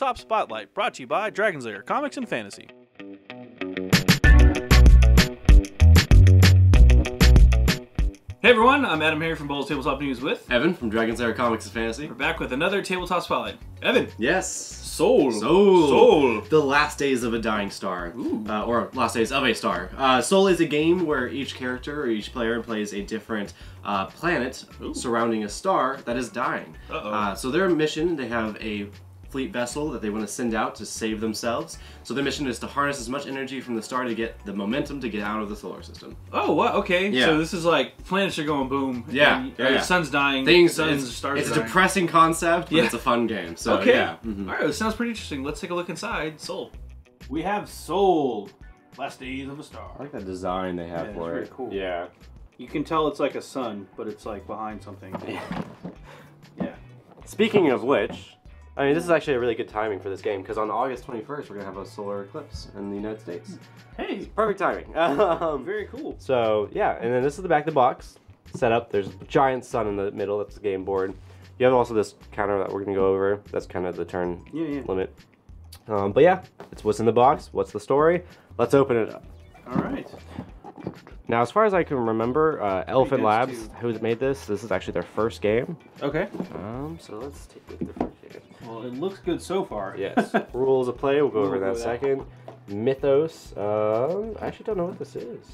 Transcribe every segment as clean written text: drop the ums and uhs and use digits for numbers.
Tabletop Spotlight, brought to you by Dragon's Lair Comics and Fantasy. Hey everyone, I'm AdamHarry from Bowls Tabletop News with Evan from Dragon's Lair Comics and Fantasy. We're back with another Tabletop Spotlight. Evan. Yes. Soul. The Last Days of a Dying Star. Or Last Days of a Star. Soul is a game where each character or each player plays a different planet surrounding a star that is dying. So their mission, they have a fleet vessel that they want to send out to save themselves. So their mission is to harness as much energy from the star to get the momentum to get out of the solar system. Oh, wow, okay. Yeah. So this is like planets are going boom. Yeah. The sun's dying. It's a depressing concept, but it's a fun game. So, okay. Yeah. Alright, this sounds pretty interesting. Let's take a look inside Soul. We have Soul, Last Days of a Star. I like that design they have for it. Really cool. Yeah. You can tell it's like a sun, but it's like behind something. Yeah. Speaking of which, I mean, this is actually a really good timing for this game, because on August 21st, we're going to have a solar eclipse in the United States. Hey! Perfect timing. Very cool. So, yeah, and then this is the back of the box setup. There's a giant sun in the middle. That's the game board. You have also this counter that we're going to go over. That's kind of the turn limit. But yeah, it's what's in the box. What's the story? Let's open it up. All right. Now, as far as I can remember, Elephant Labs, who made this is actually their first game. Okay. So let's take a look at the first game. Well, it looks good so far. Yes. Rules of play, we'll go over that second. Mythos, I actually don't know what this is.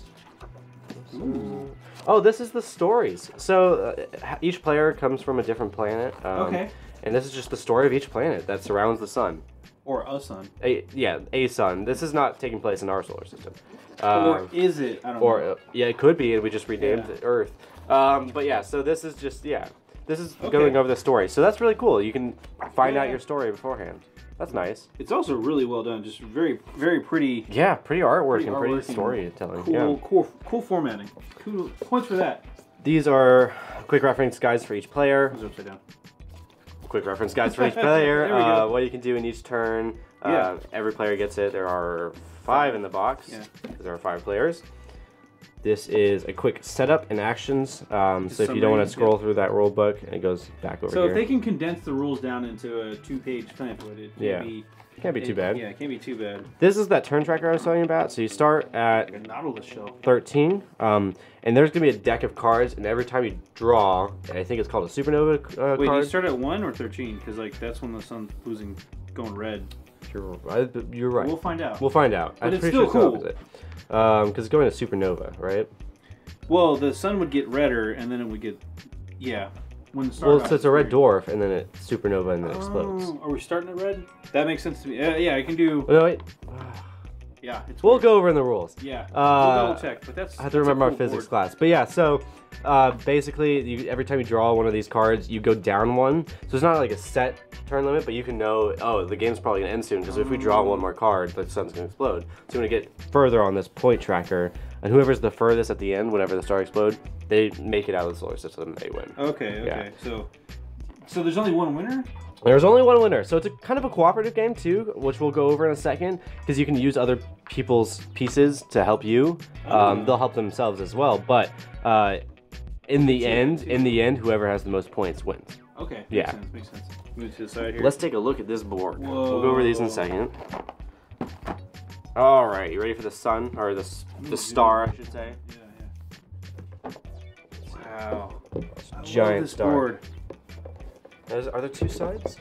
Oh, this is the stories. So each player comes from a different planet. Okay. And this is just the story of each planet that surrounds the sun. Or a sun. A sun. This is not taking place in our solar system. Or is it? I don't know. Yeah, it could be, and we just renamed it Earth. But yeah, so this is just, this is going over the story. So that's really cool. You can find out your story beforehand. That's nice. It's also really well done. Just very, very pretty. Yeah, pretty artwork and pretty storytelling. Cool formatting. Cool points for that. These are quick reference guides for each player. It's upside down. Quick reference guides for each player. What you can do in each turn. Every player gets it. There are 5 in the box. Yeah. There are 5 players. This is a quick setup and actions. So if you don't want to scroll through that rule book, it goes back over here. So if they can condense the rules down into a 2-page pamphlet, it can't be too bad. Yeah, it can't be too bad. This is that turn tracker I was telling you about. So you start at like a Nautilus shell. 13, and there's gonna be a deck of cards, and every time you draw, I think it's called a supernova card. Wait, do you start at 1 or 13? Because like that's when the sun's going red. You're right. We'll find out. We'll find out. But it's still cool. Because it's going to supernova, right? Well, the sun would get redder, and then it would get, when the star. Well, so it's a red dwarf, and then it's supernova, and then it explodes. Are we starting at red? That makes sense to me. Yeah, I can do. No, wait. Yeah, we'll go over in the rules. Yeah, we'll double check. But that's. I have to remember our physics class. But yeah, so basically, every time you draw one of these cards, you go down 1. So it's not like a set turn limit, but you can know, the game's probably gonna end soon because if we draw 1 more card, the sun's gonna explode. So you're gonna get further on this point tracker, and whoever's the furthest at the end, whenever the star explodes, they make it out of the solar system and they win. Okay. Yeah. So there's only one winner? There's only one winner, so it's kind of a cooperative game too, which we'll go over in a second, because you can use other people's pieces to help you. They'll help themselves as well, but in the end, whoever has the most points wins. Okay. Makes sense. Move to the side here. Let's take a look at this board. Whoa. We'll go over these in a second. All right, you ready for the sun or the star, I should say? Yeah. Wow. Giant star. Board. Are there 2 sides?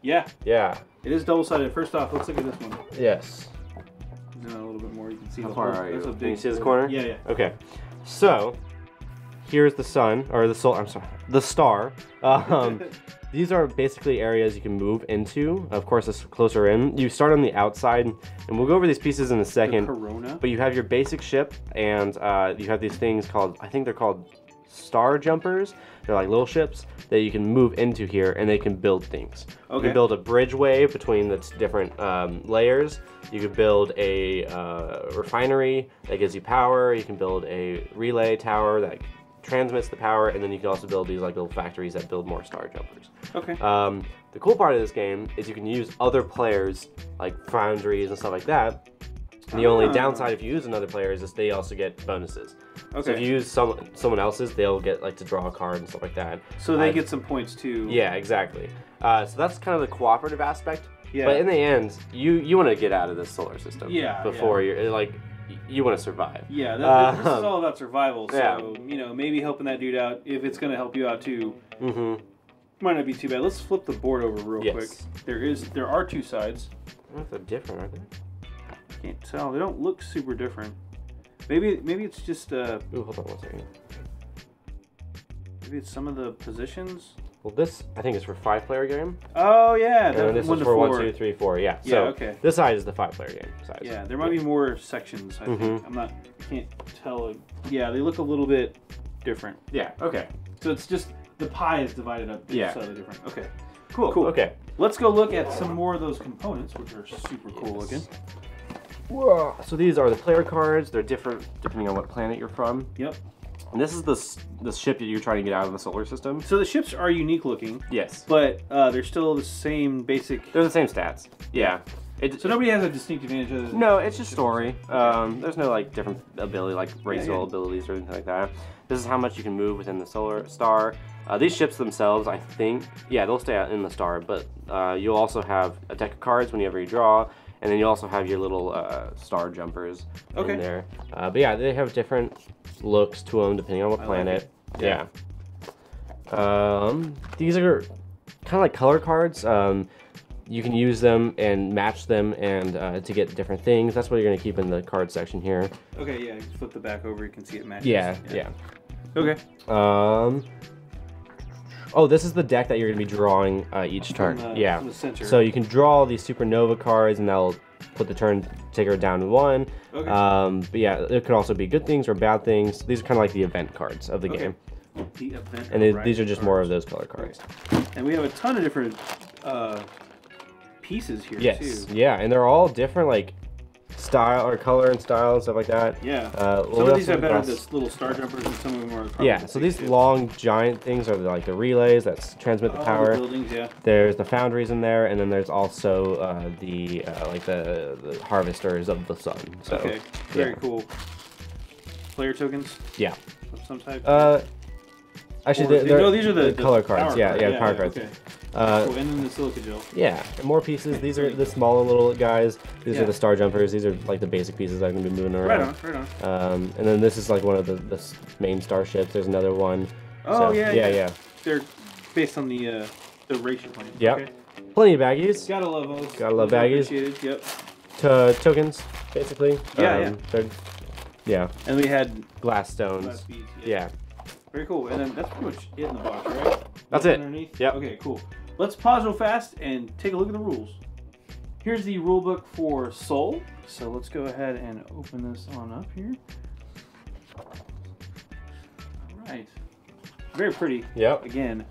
Yeah. Yeah. It is double-sided. First off, let's look at this one. Yes. No, a little bit more. You can see how the far whole, are you? that's a big Can you see this corner? Yeah. Okay. So here's the sun, or the soul. I'm sorry, the star. These are basically areas you can move into. Of course, it's closer in. You start on the outside, and we'll go over these pieces in a second. The Corona. But you have your basic ship, and you have these things called, I think they're called star jumpers. They're like little ships that you can move into here, and they can build things. Okay. You can build a bridgeway between the different layers. You could build a refinery that gives you power. You can build a relay tower that transmits the power, and then you can also build these like little factories that build more star jumpers. Okay. The cool part of this game is you can use other players, like foundries and stuff like that. And the only downside if you use another player is they also get bonuses. Okay. So if you use someone else's, they'll get like to draw a card and stuff like that. So they get some points too. Yeah, exactly. So that's kind of the cooperative aspect. Yeah. But in the end, you want to get out of this solar system. Yeah. Before you're like, you want to survive. Yeah. This is all about survival. So you know, maybe helping that dude out if it's going to help you out too. Might not be too bad. Let's flip the board over real quick. There are two sides. I don't know if they're different, are they? Can't tell. They don't look super different. Maybe it's just Ooh, hold on one second. Maybe it's some of the positions. Well, this I think is for 5-player game. Oh yeah, and this is for 1, 2, 3, 4. Yeah. Yeah. So Okay. this side is the 5-player game size. Yeah, there might be more sections. I think can't tell. Yeah, they look a little bit different. Yeah. Okay. So it's just the pie is divided up. Slightly different. Okay. Cool. Okay. Let's go look at some more of those components, which are super cool looking. Whoa. So these are the player cards. They're different depending on what planet you're from. Yep. And this is the ship that you're trying to get out of the solar system. So the ships are unique looking. Yes. But they're still the same basic. They're the same stats. Yeah. So nobody has a distinct advantage of it? No, it's just story. There's no like different ability, like racial abilities or anything like that. This is how much you can move within the solar star. These ships themselves, I think, they'll stay out in the star, but you'll also have a deck of cards whenever you draw, and then you also have your little star jumpers in there. But yeah, they have different looks to them depending on what planet. Like these are kind of like color cards. You can use them and match them and to get different things. That's what you're going to keep in the card section here. Okay, yeah, you flip the back over, you can see it matches. Yeah. Okay. Oh, this is the deck that you're going to be drawing each turn. From the center. So you can draw these supernova cards, and that'll put the turn ticker down to 1. Okay. But yeah, it could also be good things or bad things. These are kind of like the event cards of the game. The event. And these are just more of those color cards. And we have a ton of different pieces here too. Yeah, and they're all different, like style or color and style and stuff like that. Yeah. Some of these have better this little star jumpers, and some of them are. Yeah. So these long giant things are like the relays that transmit the power. The buildings, yeah. There's the foundries in there, and then there's also the harvesters of the sun. So, okay. Very cool. Player tokens. Yeah. Of some type. Actually, these are the color cards. Yeah, power cards. Okay. Cool. And then the silica gel. Yeah, and more pieces. These are the smaller little guys. These are the star jumpers. These are like the basic pieces I'm gonna be moving around. Right on. And then this is like one of the main starships. There's another one. Oh, so, yeah. They're based on the racial plane. Yep. Okay. Plenty of baggies. Gotta love those. Gotta love baggies. Yep. Tokens, basically. Yeah. And we had glass stones. Glass beads. Yeah. Very cool. And then that's pretty much it in the box, right? That's it. Underneath? Yep. Okay, cool. Let's pause real fast and take a look at the rules. Here's the rule book for Soul. So let's go ahead and open this on up here. All right. Very pretty. Yep. Again,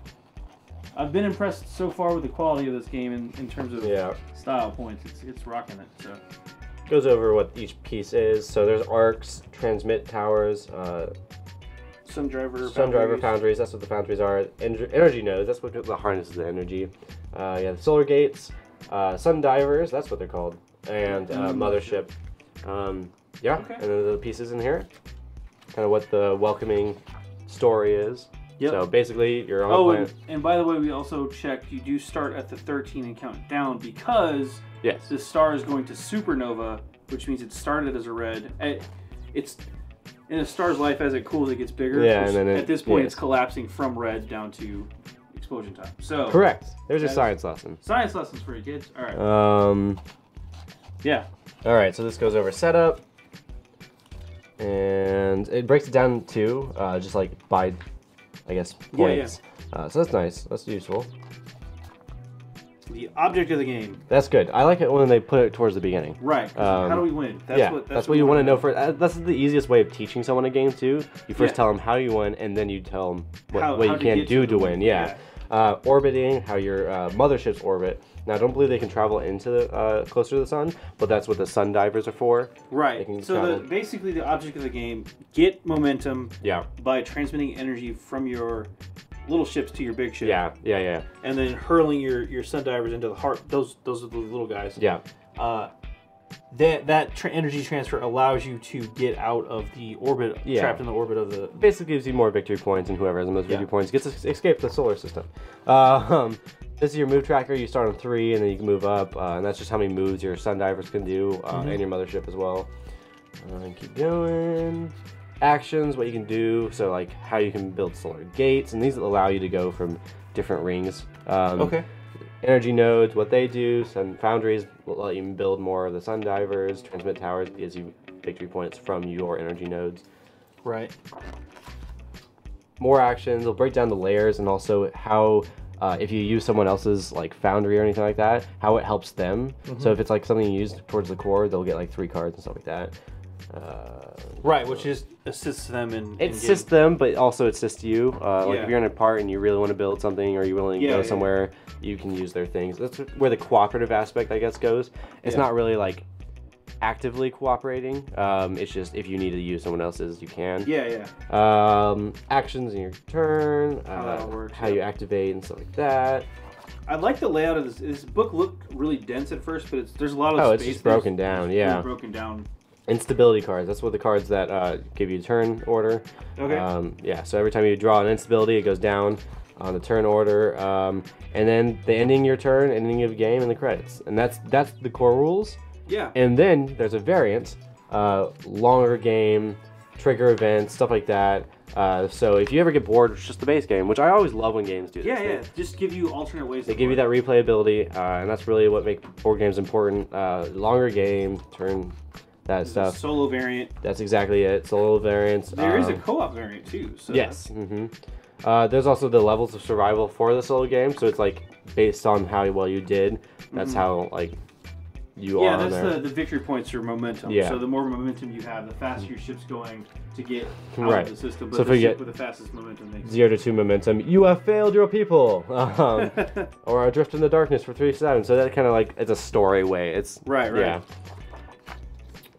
I've been impressed so far with the quality of this game in terms of style points. It's rocking it. So goes over what each piece is. So there's arcs, transmit towers, sun driver foundries. That's what the foundries are. Energy nodes. That's what harnesses the energy. The solar gates, sun divers. That's what they're called. And mothership. And then the pieces in here. Kind of what the welcoming story is. Yep. So basically, you're on a planet. And by the way, we also checked. You do start at the 13 and count down because the star is going to supernova, which means it started as a red. It's in a star's life as it cools, it gets bigger. Yeah, and then at this point, it's collapsing from red down to explosion time. So correct. There's your science lesson. Science lessons for you kids. All right. Yeah. All right. So this goes over setup, and it breaks it down to just like by, I guess, points. Yeah. So that's nice. That's useful. The object of the game. That's good. I like it when they put it towards the beginning. Right. How do we win? That's what you want to know first. That's the easiest way of teaching someone a game too. You first tell them how you win, and then you tell them what you can do to win. Yeah. Orbiting, how your motherships orbit. Now, I don't believe they can travel into the closer to the sun, but that's what the sun divers are for. Right. So basically, the object of the game: get momentum. By transmitting energy from your little ships to your big ship. Yeah. And then hurling your sun divers into the heart. Those are the little guys. Yeah. That energy transfer allows you to get out of the orbit, trapped in the orbit of the. Basically, gives you more victory points, and whoever has the most victory points gets to escape the solar system. This is your move tracker. You start on 3, and then you can move up, and that's just how many moves your sun divers can do, and your mothership as well. And keep going. Actions, what you can do, so like how you can build solar gates, and these allow you to go from different rings. Okay. Energy nodes, what they do. Sun foundries will let you build more of the sun divers. Transmit towers gives you victory points from your energy nodes. Right. More actions. They'll break down the layers and also how if you use someone else's like foundry or anything like that, how it helps them. So if it's like something you use towards the core, they'll get like 3 cards and stuff like that. Right, which just assists them in it assists them, but also assists you. Like Yeah. if you're in a part and you really want to build something, or you're willing to go somewhere, you can use their things. That's where the cooperative aspect, I guess, goes. It's not really like actively cooperating. It's just if you need to use someone else's, you can. Yeah. Actions in your turn, that works, how you activate and stuff like that. I like the layout of this. This book looked really dense at first, but there's a lot of space. It's just broken down. It's Yeah. really broken down. Instability cards. That's what the cards that give you turn order. Okay. Yeah. So every time you draw an instability, it goes down on the turn order, and then the ending your turn, ending of the game, and the credits. And that's the core rules. Yeah. And then there's a variant, longer game, trigger events, stuff like that. So if you ever get bored, it's just the base game, which I always love when games do this. Yeah. Just give you alternate ways. They give you that replayability, and that's really what makes board games important. Longer game, turn. That stuff. Solo variant. That's exactly it. Solo variants. There is a co-op variant too. So yes. There's also the levels of survival for the solo game, so it's like based on how well you did. That's how like you are. Yeah, that's the victory points or momentum. Yeah. So the more momentum you have, the faster your ship's going to get out Right. of the system. But So if the we ship get with the fastest momentum makes 0 to 2 momentum, you have failed your people, or adrift in the darkness for 3/7. So that kind of like it's a story way. It's Right. Yeah.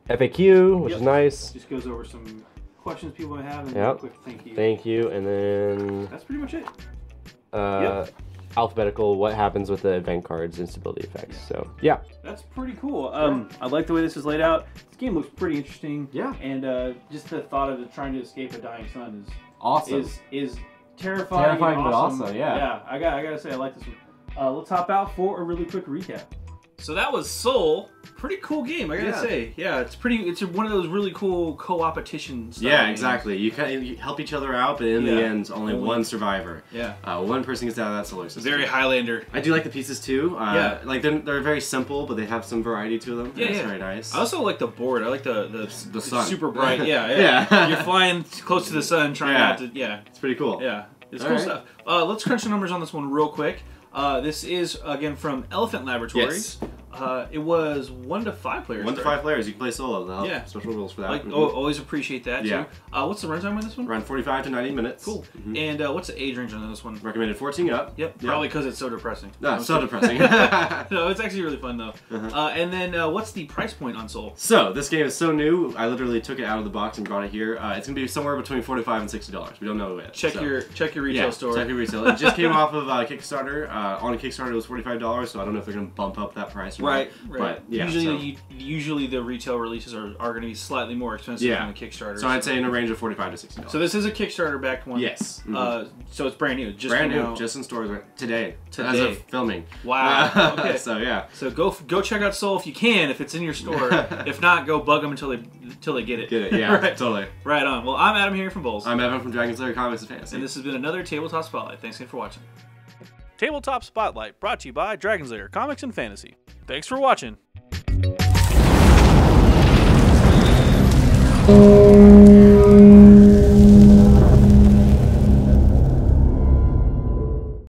FAQ, which is nice. Just goes over some questions people might have and Yep. a quick thank you. Thank you, and then That's pretty much it. alphabetical. What happens with the event cards, instability effects. So yeah. That's pretty cool. I like the way this is laid out. This game looks pretty interesting. Yeah. And just the thought of it trying to escape a dying sun is Awesome. Is terrifying. Terrifying, and but awesome. also, yeah. Yeah, I gotta say I like this one. Let's hop out for a really quick recap. So that was Soul. Pretty cool game, I gotta say. Yeah, it's one of those really cool co-opetition stuff. Yeah, exactly. You help each other out, but in the end, only one survivor. Yeah. One person gets out of that solar system. Very Highlander. I do like the pieces too. Yeah. Like they're very simple, but they have some variety to them. Yeah, It's very nice. I also like the board. I like the sun. super bright. Yeah. Yeah. You're flying close to the sun, trying not to. Yeah. It's pretty cool. Yeah. It's cool stuff. Let's crunch the numbers on this one real quick. This is again from Elephant Laboratories. Yes. It was 1 to 5 players. 1 to 5 players. You can play solo. They'll have special rules for that. Like, always appreciate that too. What's the runtime on this one? Around 45 to 90 minutes. Cool. And what's the age range on this one? Recommended 14 up. Yep. Probably because it's so depressing. No, so depressing. No, it's actually really fun though. And then what's the price point on Soul? So this game is so new. I literally took it out of the box and brought it here. It's gonna be somewhere between $45 and $60. We don't know yet. Check your retail store. Check your retail. It just came off of Kickstarter. On Kickstarter it was $45, so I don't know if they're gonna bump up that price. Right. But yeah. Usually the retail releases are going to be slightly more expensive than the Kickstarter. So I'd say in a range of $45 to $60. So this is a Kickstarter backed one. Yes. So it's brand new. Brand new, just in stores today. As of filming. Wow. Okay. So yeah. So go check out Soul if you can, if it's in your store. If not, go bug them until they get it. Get it. Yeah. Right. Totally. Right on. Well, I'm Adam here from Bowls. I'm Evan from Dragon's Lair Comics and Fantasy. And this has been another Tabletop Spotlight. Thanks again for watching. Tabletop Spotlight brought to you by Dragon's Lair Comics and Fantasy. Thanks for watching.